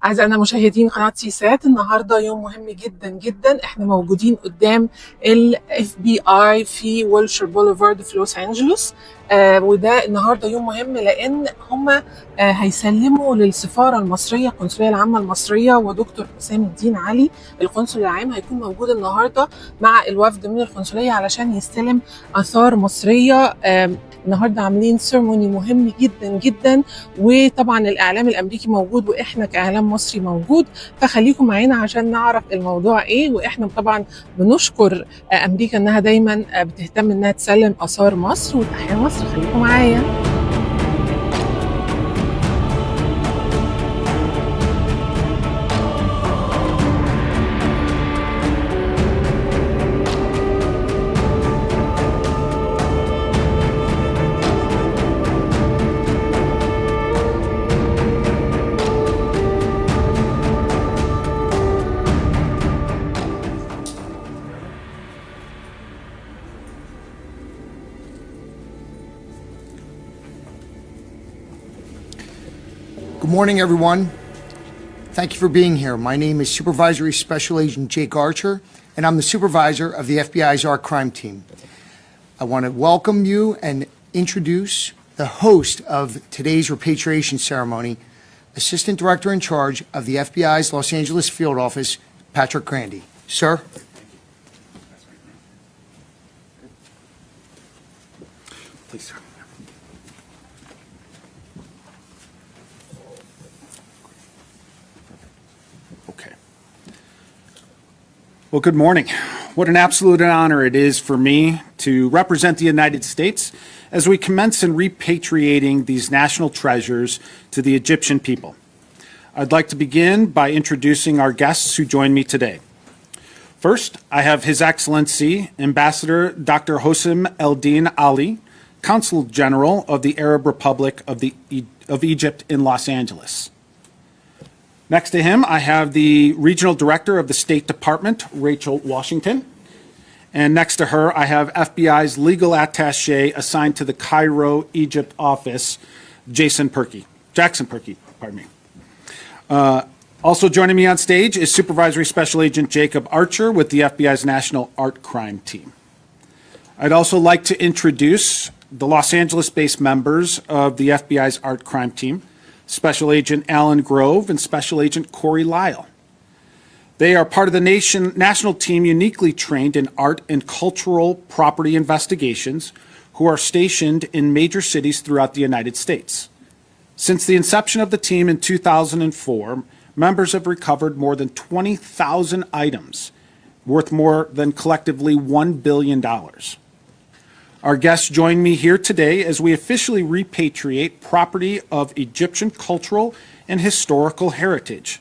أعزائنا مشاهدين قناة سيسات، النهاردة يوم مهم جدا جدا. احنا موجودين قدام ال FBI في ويلشر بوليفارد في لوس أنجلوس. وده النهاردة يوم مهم لأن هم هيسلموا للسفارة المصرية، القنصلية العامة المصرية، ودكتور حسام الدين علي القنصل العام هيكون موجود النهاردة مع الوفد من القنصلية علشان يستلم آثار مصرية. النهاردة عاملين سيرموني مهم جدا جدا، وطبعا الإعلام الأمريكي موجود وإحنا كإعلام مصري موجود، فخليكم معانا عشان نعرف الموضوع إيه. وإحنا طبعا بنشكر أمريكا إنها دايما بتهتم إنها تسلم آثار مصر وتحيا مصر. خليكم معايا. Good morning, everyone. Thank you for being here. My name is Supervisory Special Agent Jake Archer, and I'm the supervisor of the FBI's Art Crime Team. I want to welcome you and introduce the host of today's repatriation ceremony, Assistant Director in charge of the FBI's Los Angeles Field Office, Patrick Grandy. Sir? Please, sir. Okay. Well, good morning. What an absolute honor it is for me to represent the United States as we commence in repatriating these national treasures to the Egyptian people. I'd like to begin by introducing our guests who join me today. First, I have His Excellency Ambassador Dr. Hossein Eldin Ali, Consul General of the Arab Republic of Egypt in Los Angeles. Next to him, I have the Regional Director of the State Department, Rachel Washington. And next to her, I have FBI's Legal Attaché assigned to the Cairo, Egypt office, Jackson Perkey, pardon me. Also joining me on stage is Supervisory Special Agent Jacob Archer with the FBI's National Art Crime Team. I'd also like to introduce the Los Angeles-based members of the FBI's Art Crime Team, Special Agent Alan Grove and Special Agent Corey Lyle. They are part of the national team uniquely trained in art and cultural property investigations who are stationed in major cities throughout the United States. Since the inception of the team in 2004, members have recovered more than 20,000 items worth more than collectively $1 billion. Our guests join me here today as we officially repatriate property of Egyptian cultural and historical heritage.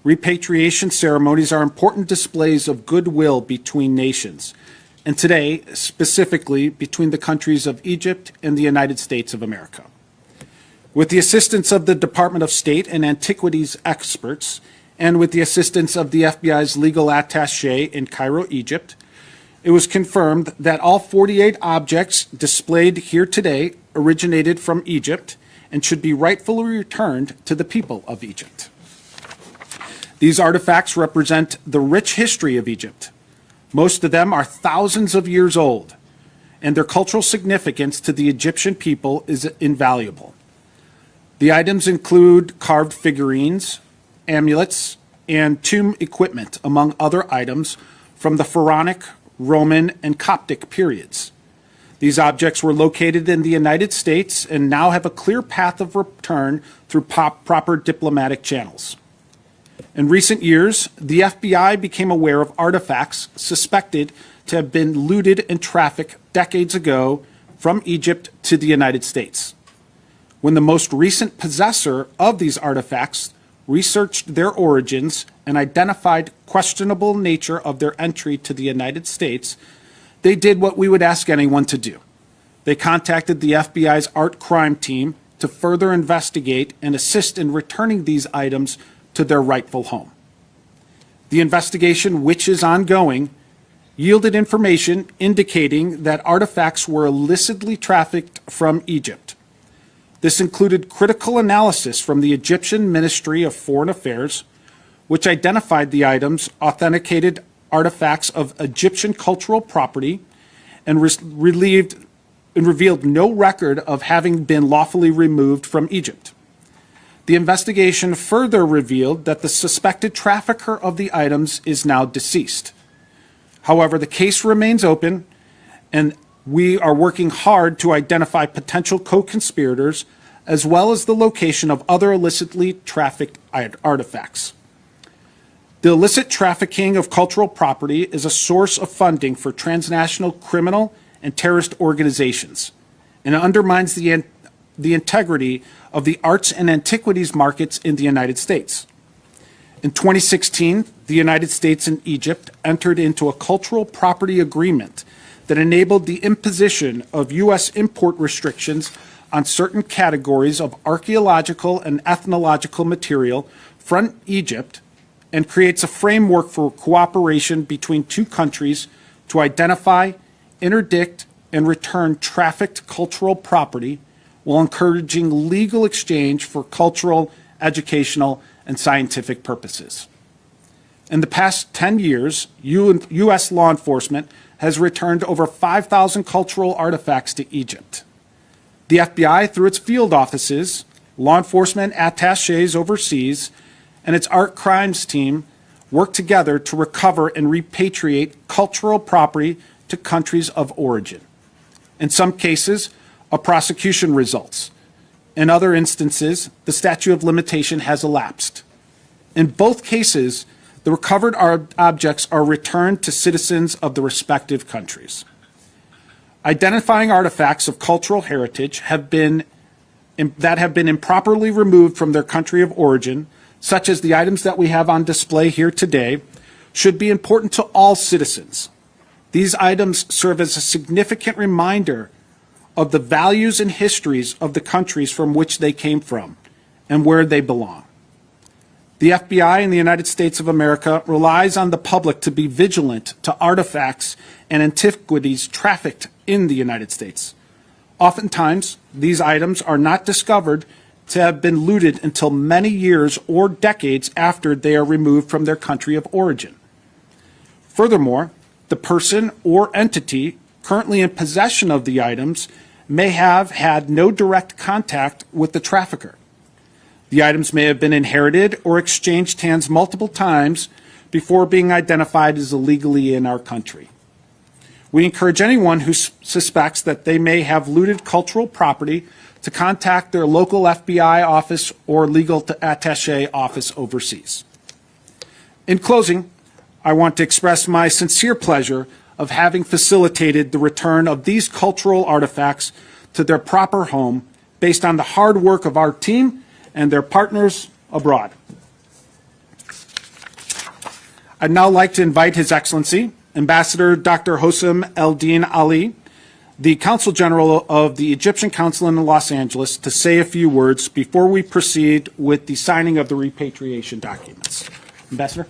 Repatriation ceremonies are important displays of goodwill between nations, and today, specifically between the countries of Egypt and the United States of America. With the assistance of the Department of State and Antiquities experts, and with the assistance of the FBI's Legal Attaché in Cairo, Egypt, it was confirmed that all 48 objects displayed here today originated from Egypt and should be rightfully returned to the people of Egypt. These artifacts represent the rich history of Egypt. Most of them are thousands of years old, and their cultural significance to the Egyptian people is invaluable. The items include carved figurines, amulets, and tomb equipment, among other items from the Pharaonic, Roman, and Coptic periods. These objects were located in the United States and now have a clear path of return through proper diplomatic channels. In recent years, the FBI became aware of artifacts suspected to have been looted and trafficked decades ago from Egypt to the United States. When the most recent possessor of these artifacts researched their origins and identified questionable nature of their entry to the United States, they did what we would ask anyone to do. They contacted the FBI's Art Crime Team to further investigate and assist in returning these items to their rightful home. The investigation, which is ongoing, yielded information indicating that artifacts were illicitly trafficked from Egypt. This included critical analysis from the Egyptian Ministry of Foreign Affairs, which identified the items authenticated artifacts of Egyptian cultural property and revealed no record of having been lawfully removed from Egypt. The investigation further revealed that the suspected trafficker of the items is now deceased. However, the case remains open, and we are working hard to identify potential co-conspirators as well as the location of other illicitly trafficked artifacts. The illicit trafficking of cultural property is a source of funding for transnational criminal and terrorist organizations, and it undermines the integrity of the arts and antiquities markets in the United States. In 2016, the United States and Egypt entered into a cultural property agreement that enabled the imposition of U.S. import restrictions on certain categories of archaeological and ethnological material from Egypt and creates a framework for cooperation between two countries to identify, interdict, and return trafficked cultural property while encouraging legal exchange for cultural, educational, and scientific purposes. In the past 10 years, U.S. law enforcement has returned over 5,000 cultural artifacts to Egypt. The FBI, through its field offices, law enforcement attachés overseas, and its art crimes team work together to recover and repatriate cultural property to countries of origin. In some cases, a prosecution results. In other instances, the statute of limitation has elapsed. In both cases, the recovered objects are returned to citizens of the respective countries. Identifying artifacts of cultural heritage that have been improperly removed from their country of origin, such as the items that we have on display here today, should be important to all citizens. These items serve as a significant reminder of the values and histories of the countries from which they came from and where they belong. The FBI in the United States of America relies on the public to be vigilant to artifacts and antiquities trafficked in the United States. Oftentimes, these items are not discovered to have been looted until many years or decades after they are removed from their country of origin. Furthermore, the person or entity currently in possession of the items may have had no direct contact with the trafficker. The items may have been inherited or exchanged hands multiple times before being identified as illegally in our country. We encourage anyone who suspects that they may have looted cultural property to contact their local FBI office or legal attaché office overseas. In closing, I want to express my sincere pleasure of having facilitated the return of these cultural artifacts to their proper home based on the hard work of our team and their partners abroad. I'd now like to invite His Excellency, Ambassador Dr. Hossam Eldin Ali, the Consul General of the Egyptian Consulate in Los Angeles, to say a few words before we proceed with the signing of the repatriation documents. Ambassador.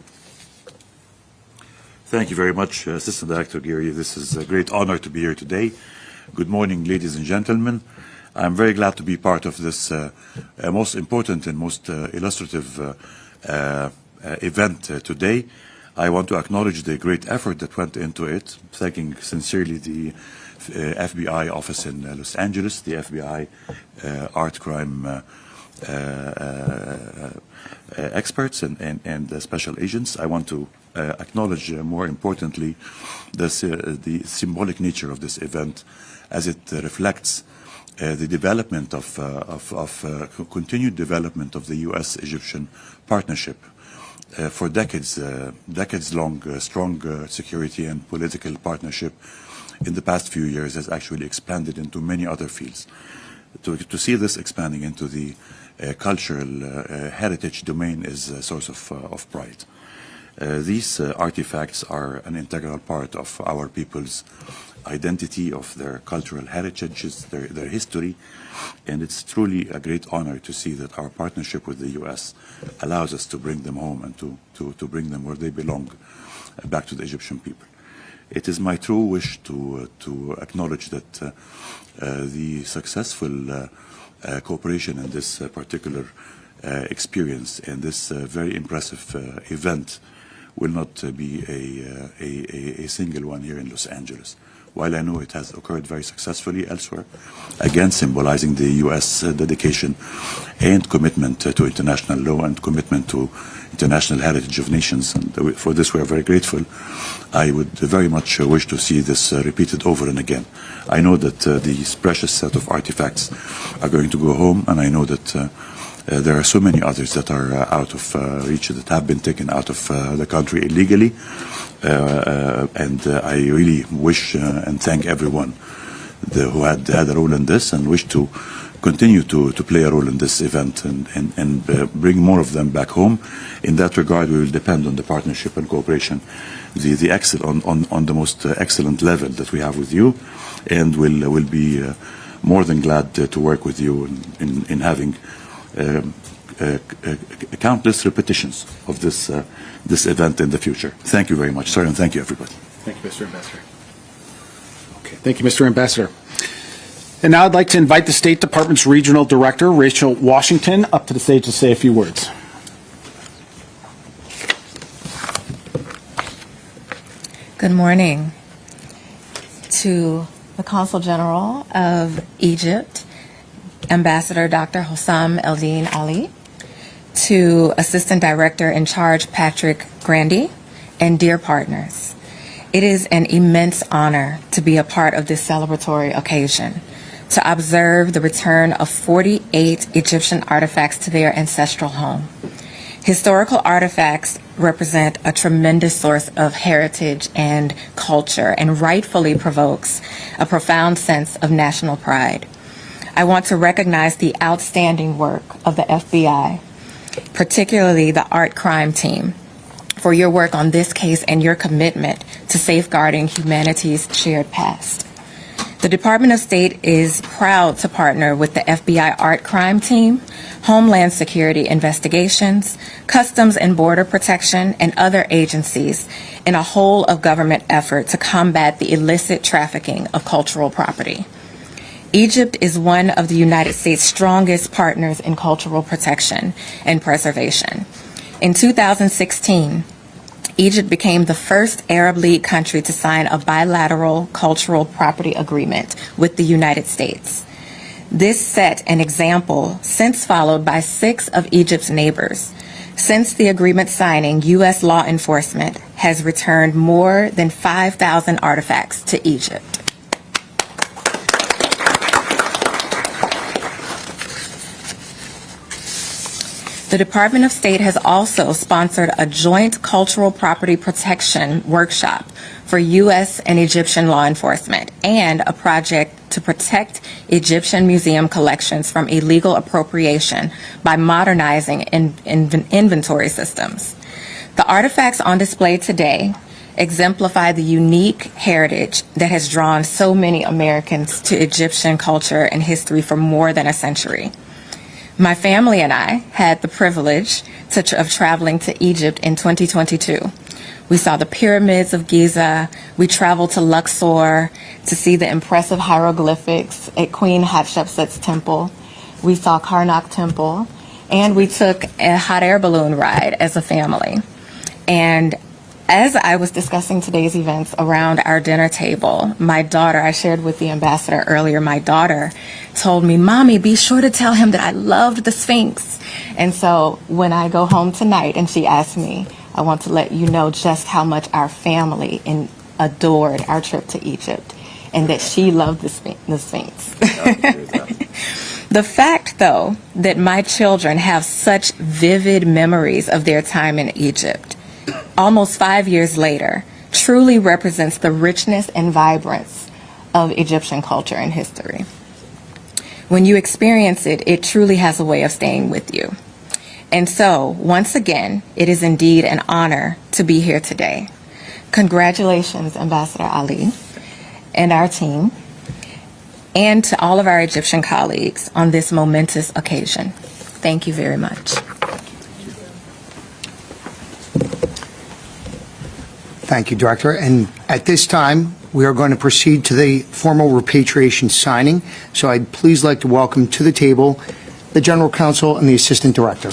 Thank you very much, Assistant Director Geary. This is a great honor to be here today. Good morning, ladies and gentlemen. I'm very glad to be part of this most important and most illustrative event today. I want to acknowledge the great effort that went into it, thanking sincerely the FBI office in Los Angeles, the FBI art crime experts and special agents. I want to acknowledge, more importantly, the symbolic nature of this event, as it reflects the development of continued development of the U.S.-Egyptian partnership for decades-long strong security and political partnership. In the past few years, has actually expanded into many other fields. To see this expanding into the cultural heritage domain is a source of pride. These artifacts are an integral part of our people's identity, of their cultural heritages, their history, and it's truly a great honor to see that our partnership with the U.S. allows us to bring them home and to bring them where they belong, back to the Egyptian people. It is my true wish to acknowledge that the successful cooperation in this particular experience, and this very impressive event will not be a single one here in Los Angeles. While I know it has occurred very successfully elsewhere, again symbolizing the U.S. dedication and commitment to international law and commitment to international heritage of nations, and for this we are very grateful. I would very much wish to see this repeated over and again. I know that these precious set of artifacts are going to go home, and I know that there are so many others that are out of reach, that have been taken out of the country illegally. And I really wish and thank everyone who had a role in this, and wish to continue to play a role in this event and bring more of them back home. In that regard, we will depend on the partnership and cooperation, on the most excellent level that we have with you, and will be more than glad to work with you in having countless repetitions of this event in the future. Thank you very much, sir, and thank you, everybody. Thank you, Mr. Ambassador. Okay, thank you, Mr. Ambassador. And now I'd like to invite the State Department's Regional Director, Rachel Washington, up to the stage to say a few words. Good morning to the Consul General of Egypt, Ambassador Dr. Hossam Eldin Ali, to Assistant Director in Charge Patrick Grandy, and dear partners. It is an immense honor to be a part of this celebratory occasion, to observe the return of 48 Egyptian artifacts to their ancestral home. Historical artifacts represent a tremendous source of heritage and culture, and rightfully provokes a profound sense of national pride. I want to recognize the outstanding work of the FBI, particularly the Art Crime Team, for your work on this case and your commitment to safeguarding humanity's shared past. The Department of State is proud to partner with the FBI Art Crime Team, Homeland Security Investigations, Customs and Border Protection, and other agencies in a whole of government effort to combat the illicit trafficking of cultural property. Egypt is one of the United States' strongest partners in cultural protection and preservation. In 2016, Egypt became the first Arab League country to sign a bilateral cultural property agreement with the United States. This set an example since followed by 6 of Egypt's neighbors. Since the agreement signing, U.S. law enforcement has returned more than 5,000 artifacts to Egypt. The Department of State has also sponsored a joint cultural property protection workshop for U.S. and Egyptian law enforcement, and a project to protect Egyptian museum collections from illegal appropriation by modernizing inventory systems. The artifacts on display today exemplify the unique heritage that has drawn so many Americans to Egyptian culture and history for more than a century. My family and I had the privilege of traveling to Egypt in 2022. We saw the pyramids of Giza. We traveled to Luxor to see the impressive hieroglyphics at Queen Hatshepsut's temple. We saw Karnak Temple, and we took a hot air balloon ride as a family. And as I was discussing today's events around our dinner table, my daughter, I shared with the ambassador earlier, my daughter told me, "Mommy, be sure to tell him that I loved the Sphinx." And so when I go home tonight and she asks me, I want to let you know just how much our family adored our trip to Egypt, and that she loved the Sphinx. The fact, though, that my children have such vivid memories of their time in Egypt, almost 5 years later, truly represents the richness and vibrance of Egyptian culture and history. When you experience it, it truly has a way of staying with you. And so, once again, it is indeed an honor to be here today. Congratulations, Ambassador Ali and our team, and to all of our Egyptian colleagues on this momentous occasion. Thank you very much. Thank you, Director. And at this time, we are going to proceed to the formal repatriation signing. So I'd please like to welcome to the table the General Counsel and the Assistant Director.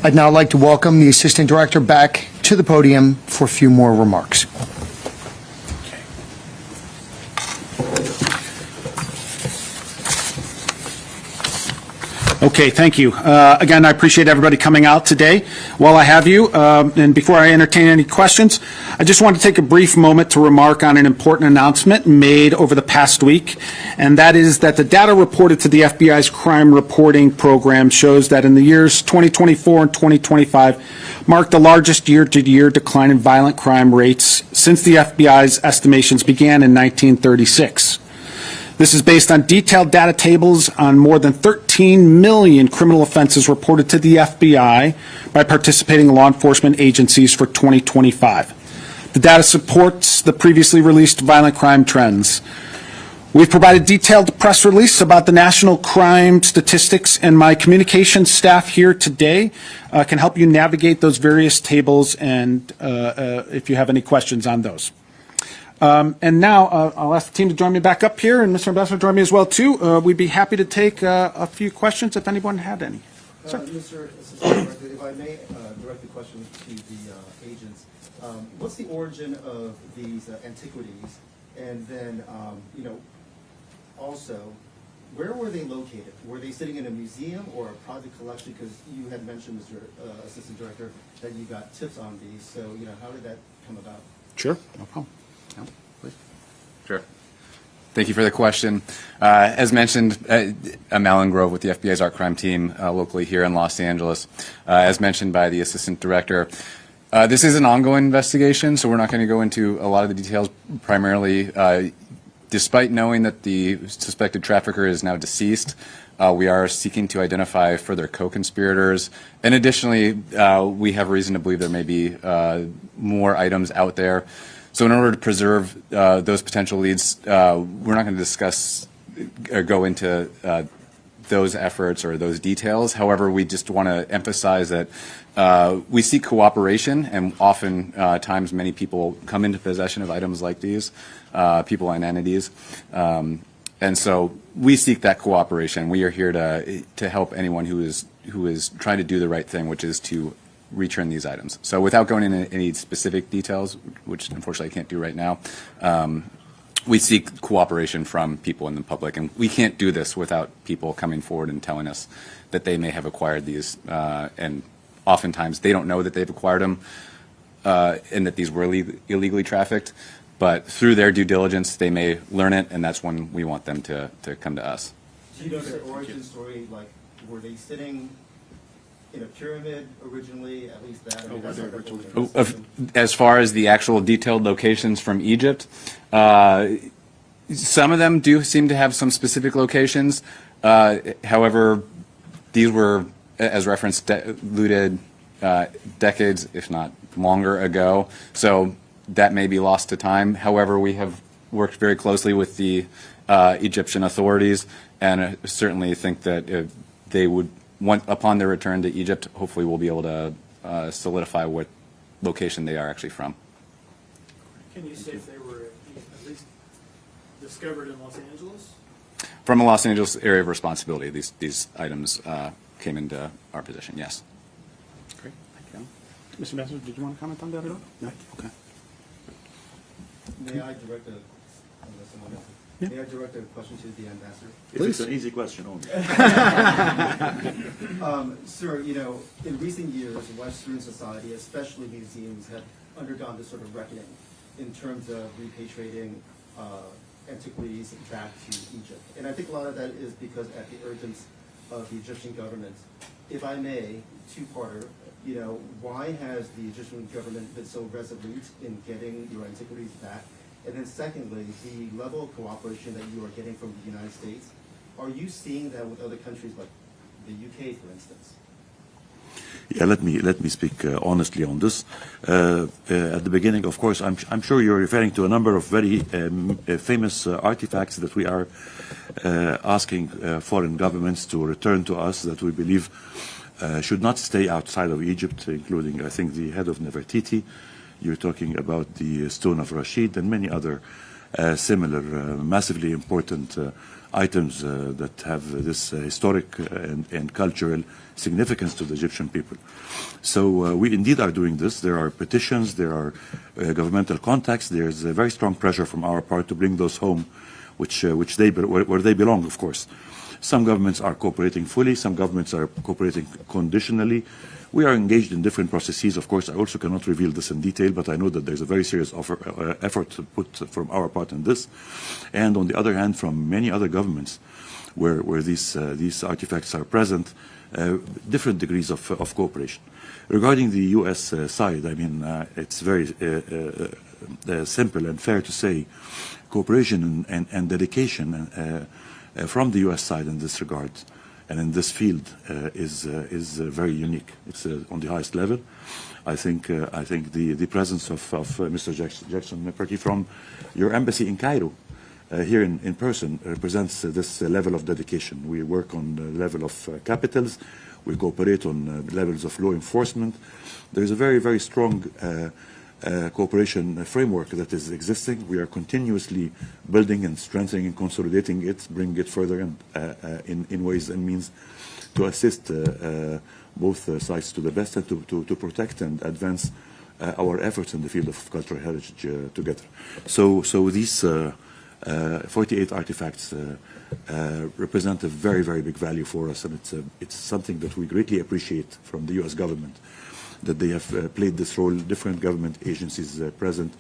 I'd now like to welcome the Assistant Director back to the podium for a few more remarks. Okay, thank you. Again, I appreciate everybody coming out today. While I have you, and before I entertain any questions, I just want to take a brief moment to remark on an important announcement made over the past week, and that is that the data reported to the FBI's crime reporting program shows that in the years 2024 and 2025 marked the largest year-to-year decline in violent crime rates since the FBI's estimations began in 1936. This is based on detailed data tables on more than 13 million criminal offenses reported to the FBI by participating law enforcement agencies for 2025. The data supports the previously released violent crime trends. We've provided detailed press release about the national crime statistics, and my communications staff here today can help you navigate those various tables and if you have any questions on those. And now I'll ask the team to join me back up here, and Mr. Ambassador join me as well too. We'd be happy to take a few questions if anyone had any. Sir. Mr. Assistant Director, if I may direct the question to the agents. What's the origin of these antiquities? And then, also, where were they located? Were they sitting in a museum or a private collection? Because you had mentioned, Mr. Assistant Director, that you got tips on these. So, how did that come about? Sure, no problem. No, please. Sure. Thank you for the question. As mentioned, I'm Alan Grove with the FBI's art crime team locally here in Los Angeles. As mentioned by the Assistant Director, this is an ongoing investigation, so we're not going to go into a lot of the details. Primarily, despite knowing that the suspected trafficker is now deceased, we are seeking to identify further co-conspirators. And additionally, we have reason to believe there may be more items out there. So in order to preserve those potential leads, we're not going to discuss or go into those efforts or those details. However, we just want to emphasize that we seek cooperation, and often times many people come into possession of items like these, people and entities. And so we seek that cooperation. We are here to help anyone who is trying to do the right thing, which is to return these items. So without going into any specific details, which unfortunately I can't do right now, we seek cooperation from people in the public, and we can't do this without people coming forward and telling us that they may have acquired these, and oftentimes they don't know that they've acquired them and that these were illegally trafficked, but through their due diligence they may learn it, and that's when we want them to come to us. Do you know their origin story? Like, were they sitting in a pyramid originally, at least that? As far as the actual detailed locations from Egypt, some of them do seem to have some specific locations. However, these were, as referenced, looted decades, if not longer ago. So that may be lost to time. However, we have worked very closely with the Egyptian authorities, and certainly think that they would, upon their return to Egypt, hopefully we'll be able to solidify what location they are actually from. Can you say if they were at least discovered in Los Angeles? From a Los Angeles area of responsibility, these items came into our possession, yes. Great, thank you. Mr. Ambassador, did you want to comment on that at all? No? Okay. May I direct unless someone else? May I direct a question to the ambassador? It's an easy question only. Sir, you know, in recent years, Western society, especially museums, have undergone this sort of reckoning in terms of repatriating antiquities back to Egypt. And I think a lot of that is because at the urgence of the Egyptian government. If I may, two-parter, you know, why has the Egyptian government been so resolute in getting your antiquities back? And then secondly, the level of cooperation that you are getting from the United States, are you seeing that with other countries like the UK, for instance? Yeah, let me speak honestly on this. At the beginning, of course, I'm sure you're referring to a number of very famous artifacts that we are asking foreign governments to return to us that we believe should not stay outside of Egypt, including, I think, the head of Nefertiti. You're talking about the Stone of Rashid and many other similar, massively important items that have this historic and cultural significance to the Egyptian people. So we indeed are doing this. There are petitions, there are governmental contacts, there's a very strong pressure from our part to bring those home, where they belong, of course. Some governments are cooperating fully, some governments are cooperating conditionally. We are engaged in different processes. Of course, I also cannot reveal this in detail, but I know that there's a very serious effort to put from our part in this. And on the other hand, from many other governments where these artifacts are present, different degrees of cooperation. Regarding the U.S. side, I mean, it's very simple and fair to say cooperation and dedication from the U.S. side in this regard and in this field is very unique. It's on the highest level. I think the presence of Mr. Jackson McCarthy from your embassy in Cairo here in person represents this level of dedication. We work on the level of capitals. We cooperate on levels of law enforcement. There's a very, very strong cooperation framework that is existing. We are continuously building and strengthening and consolidating it, bringing it further in ways and means to assist both sides to the best and to protect and advance our efforts in the field of cultural heritage together. So these 48 artifacts represent a very, very big value for us, and it's something that we greatly appreciate from the U.S. government, that they have played this role, different government agencies present,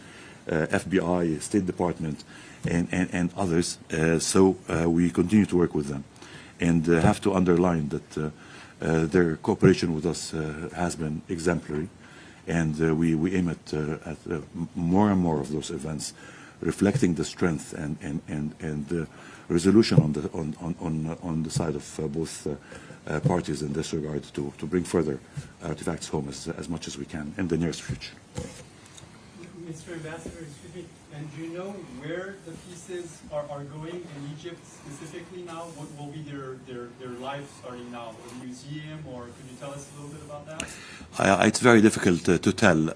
FBI, State Department, and others. So we continue to work with them, and have to underline that their cooperation with us has been exemplary, and we aim at more and more of those events, reflecting the strength and the resolution on the side of both parties in this regard to bring further artifacts home as much as we can in the nearest future. Mr. Ambassador, excuse me, and do you know where the pieces are going in Egypt specifically now? What will be their life starting now? A museum, or could you tell us a little bit about that? It's very difficult to tell.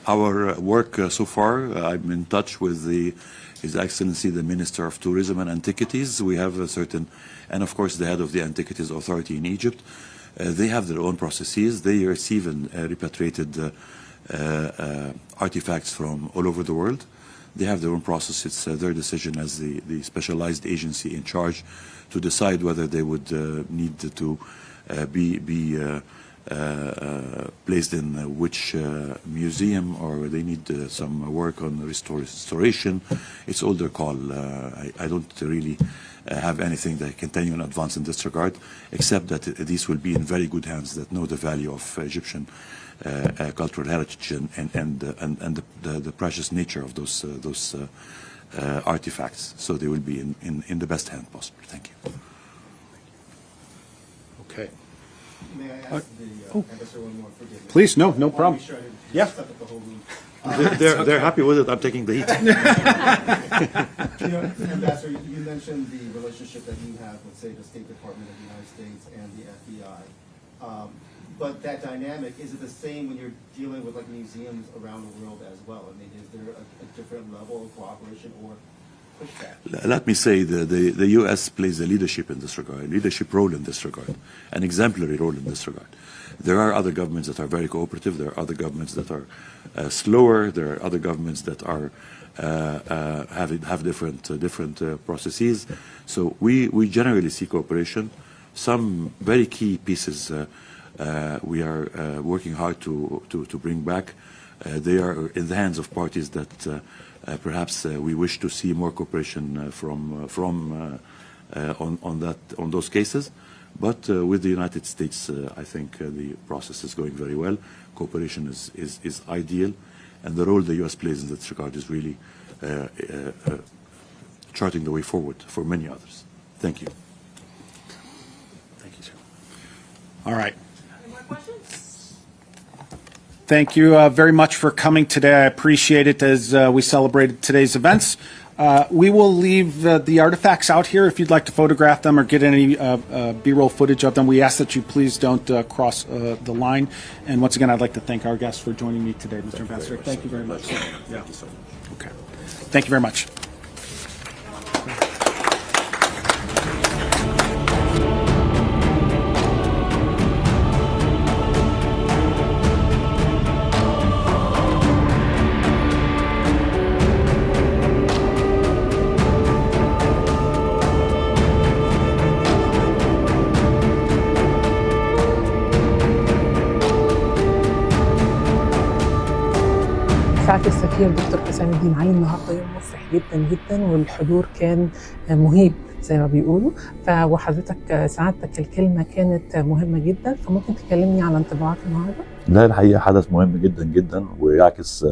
Our work so far, I'm in touch with His Excellency the Minister of Tourism and Antiquities. We have a certain, and of course the head of the Antiquities Authority in Egypt. They have their own processes. They receive and repatriated artifacts from all over the world. They have their own process. It's their decision as the specialized agency in charge to decide whether they would need to be placed in which museum, or they need some work on restoration. It's all their call. I don't really have anything that I can tell you in advance in this regard, except that these will be in very good hands that know the value of Egyptian cultural heritage and the precious nature of those artifacts. So they will be in the best hand possible. Thank you. Okay. May I ask the ambassador one more forgiveness? Please, no problem. Sure Yeah. Stuff at the whole room. They're happy with it. I'm taking the heat. You know, Ambassador, you mentioned the relationship that you have with, say, the State Department of the United States and the FBI. But that dynamic, is it the same when you're dealing with like museums around the world as well? I mean, is there a different level of cooperation, or Let me say the U.S. plays a leadership in this regard, leadership role in this regard, an exemplary role in this regard. There are other governments that are very cooperative. There are other governments that are slower. There are other governments that are have different processes. So we generally see cooperation. Some very key pieces we are working hard to bring back. They are in the hands of parties that perhaps we wish to see more cooperation on those cases. But with the United States, I think the process is going very well. Cooperation is ideal, and the role the U.S. plays in this regard is really charting the way forward for many others. Thank you. Thank you, sir. All right. Thank you very much for coming today. I appreciate it as we celebrated today's events. We will leave the artifacts out here if you'd like to photograph them or get any B-roll footage of them. We ask that you please don't cross the line. And once again, I'd like to thank our guests for joining me today, Mr. Ambassador. Thank you very much. Thank you so much. Okay. Thank you very much. سعادة السفير دكتور حسام الدين علي، النهارده يوم مفرح جدا جدا والحضور كان مهيب زي ما بيقولوا. وحضرتك سعادتك الكلمة كانت مهمة جدا، فممكن تكلمني على انطباعك النهارده؟ لا، الحقيقة حدث مهم جدا جدا ويعكس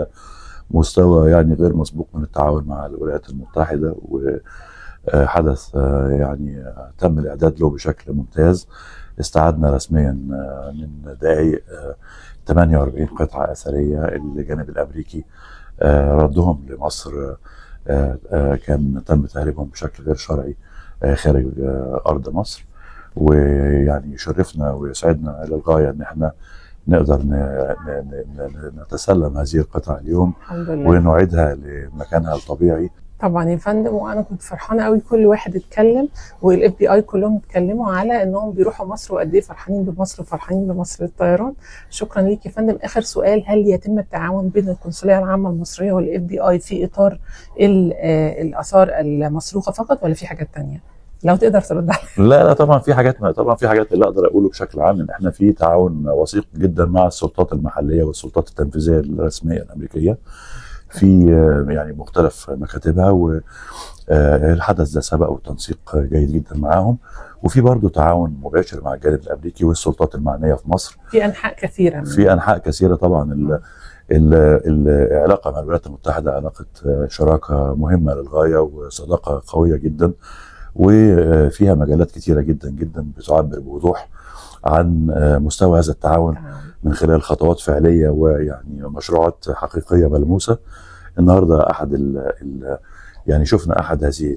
مستوى يعني غير مسبوق من التعاون مع الولايات المتحدة، وحدث يعني تم الإعداد له بشكل ممتاز. استعدنا رسميا من دقائق 48 قطعة أثرية الجانب الأمريكي ردهم لمصر كان تم تهريبهم بشكل غير شرعي خارج أرض مصر، ويعني يشرفنا ويسعدنا للغاية إن احنا نقدر نتسلم هذه القطع اليوم ونعيدها لمكانها الطبيعي. طبعا يا فندم، وانا كنت فرحانه قوي. كل واحد اتكلم والاف بي اي كلهم اتكلموا على انهم بيروحوا مصر وقد ايه فرحانين بمصر وفرحانين بمصر للطيران. شكرا ليك يا فندم. اخر سؤال، هل يتم التعاون بين القنصليه العامه المصريه والاف بي اي في اطار الاثار المسروقه فقط ولا في حاجات ثانيه؟ لو تقدر ترد عليها. لا طبعا في حاجات اللي اقدر اقوله بشكل عام ان احنا في تعاون وثيق جدا مع السلطات المحليه والسلطات التنفيذيه الرسميه الامريكيه في يعني مختلف مكاتبها، والحدث ده سبق وتنسيق جيد جدا معاهم، وفي برضه تعاون مباشر مع الجانب الامريكي والسلطات المعنيه في مصر في انحاء كثيره. في انحاء كثيره طبعا. العلاقه مع الولايات المتحده علاقه شراكه مهمه للغايه وصداقه قويه جدا، وفيها مجالات كثيره جدا جدا بتعبر بوضوح عن مستوى هذا التعاون من خلال خطوات فعليه ويعني مشروعات حقيقيه ملموسه. النهارده احد يعني شفنا احد هذه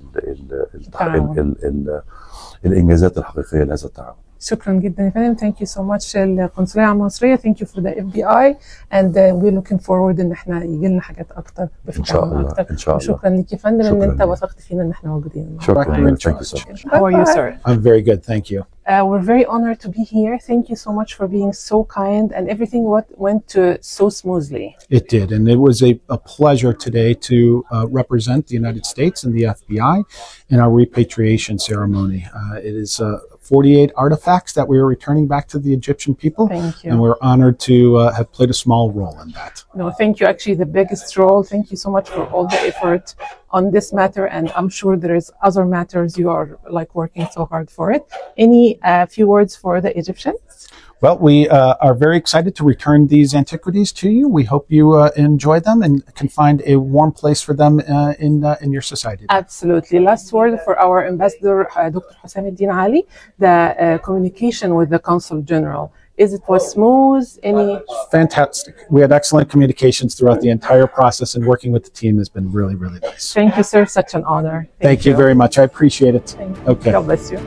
الانجازات الحقيقيه لهذا التعاون. شكرا جدا يا فندم. ثانك يو سو ماتش القنصليه المصريه. ثانك يو فور ذا اف بي اي اند وي لوكينج فورورد ان احنا يجي لنا حاجات اكتر ان شاء الله اكتر. ان شاء الله. شكرا ليك يا فندم ان انت وثقت فينا ان احنا موجودين. شكرا. Thank you so much. How are you, sir? I'm very good, thank you. We're very honored to be here. Thank you so much for being so kind, and everything went so smoothly. It did, and it was a pleasure today to represent the United States and the FBI in our repatriation ceremony. It is 48 artifacts that we are returning back to the Egyptian people. Thank you. And we're honored to have played a small role in that. No, thank you. Actually, the biggest role. Thank you so much for all the effort on this matter, and I'm sure there is other matters you are like working so hard for it. Any few words for the Egyptians? Well, we are very excited to return these antiquities to you. We hope you enjoy them and can find a warm place for them in your society. Absolutely. Last word for our ambassador, Dr. Hussam Eddin Ali, the communication with the Consul General. It was smooth? Fantastic. We had excellent communications throughout the entire process, and working with the team has been really, really nice. Thank you, sir. Such an honor. Thank you very much. I appreciate it. Thank you. Okay. God bless you.